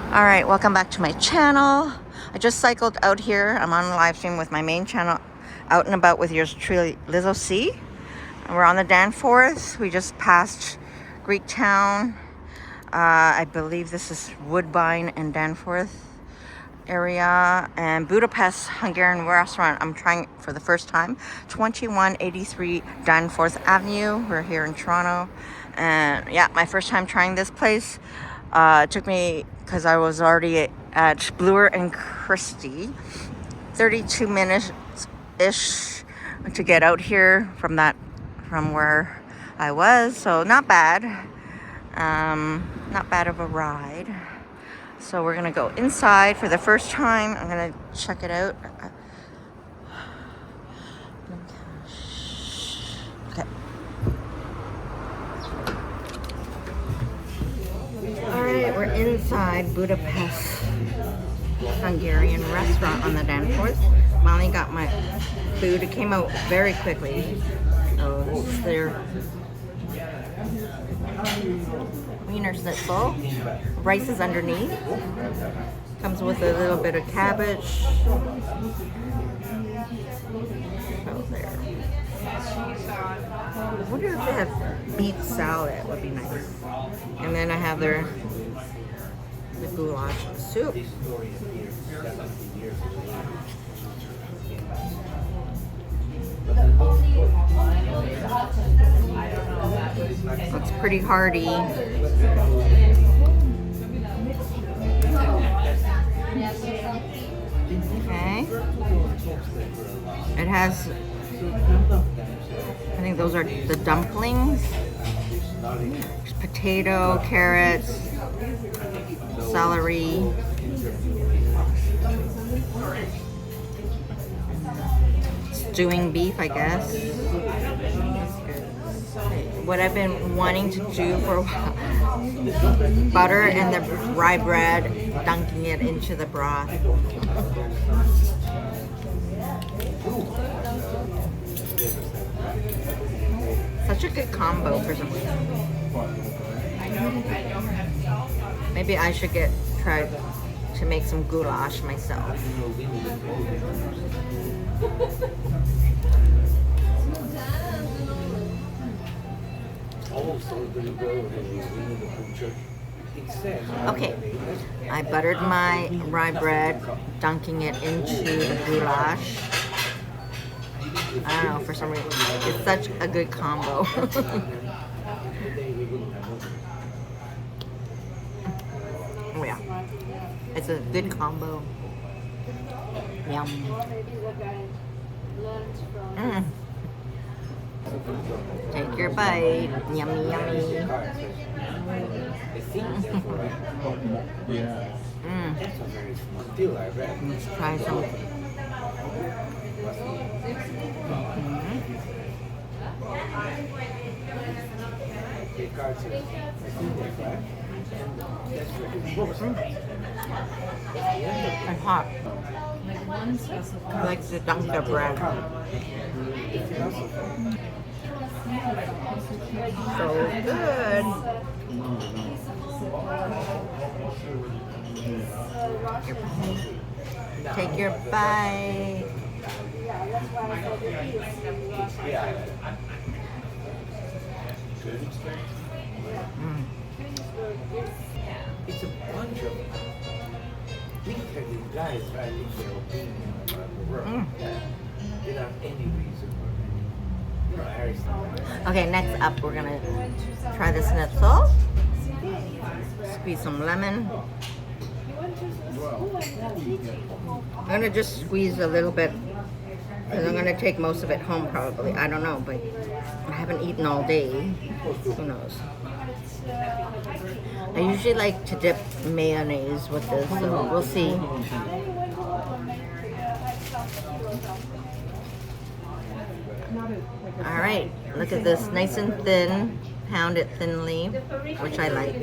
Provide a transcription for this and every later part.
All right, welcome back to my channel. I just cycled out here. I'm on a live stream with my main channel, out and about with yours truly, Lizzo C. And we're on the Danforth. We just passed Greek Town. I believe this is Woodbine and Danforth area, and Budapest Hungarian restaurant. I'm trying for the first time. 2183 Danforth Avenue. We're here in Toronto, and yeah, my first time trying this place. It took me, because I was already at Bloor and Christie, 32 minutes ish to get out here from where I was. So not bad. Not bad of a ride. So we're gonna go inside for the first time. I'm gonna check it out. Okay. All right, we're inside Budapest Hungarian restaurant on the Danforth. Finally got my food. It came out very quickly. Oh, this is their Wiener Schnitzel. Rice is underneath. Comes with a little bit of cabbage. Oh, there. I wonder if they have beet salad. Would be nice. And then I have the goulash soup. Looks pretty hearty. Okay. It has, I think those are the dumplings. There's potato, carrots, celery. Stewing beef, I guess. What I've been wanting to do for a while, butter and the rye bread, dunking it into the broth. Such a good combo for some reason. Maybe I should try to make some goulash myself. Okay, I buttered my rye bread, dunking it into the goulash. I don't know, for some reason, it's such a good combo. Oh yeah, it's a good combo. Yum. Take your bite. Yummy, yummy. Let's try some. And hot. I like to dunk the bread. So good. Take your bite. It's a bunch of big-headed guys writing their opinion about the world without any reason. Okay, next up we're gonna try the schnitzel. Squeeze some lemon. I'm gonna just squeeze a little bit because I'm gonna take most of it home probably. I don't know, but I haven't eaten all day. Who knows? I usually like to dip mayonnaise with this, so we'll see. All right, look at this, nice and thin, pound it thinly, which I like.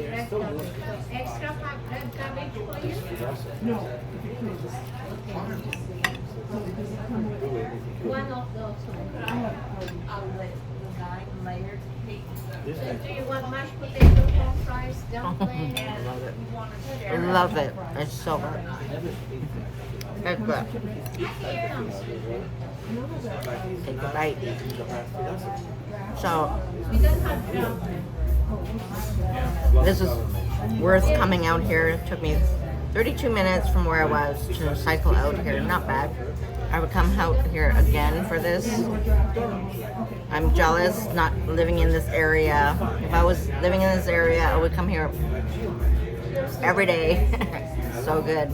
One of those outlet layered. Do you want mashed potato, corn fries? Love it. It's so good. It's good. Take a bite. So, this is worth coming out here. It took me 32 minutes from where I was to cycle out here. Not bad. I would come out here again for this. I'm jealous not living in this area. If I was living in this area, I would come here every day. So good.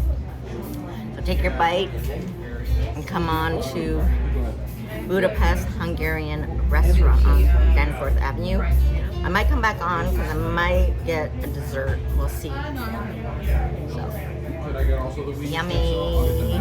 So take your bite and come on to Budapest Hungarian restaurant on Danforth Avenue. I might come back on because I might get a dessert. We'll see. So, yummy.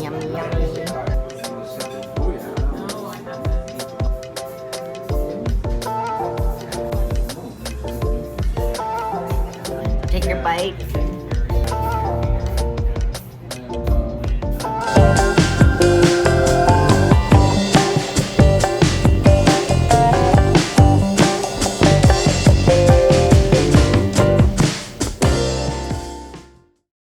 Yummy, yummy. Take your bite.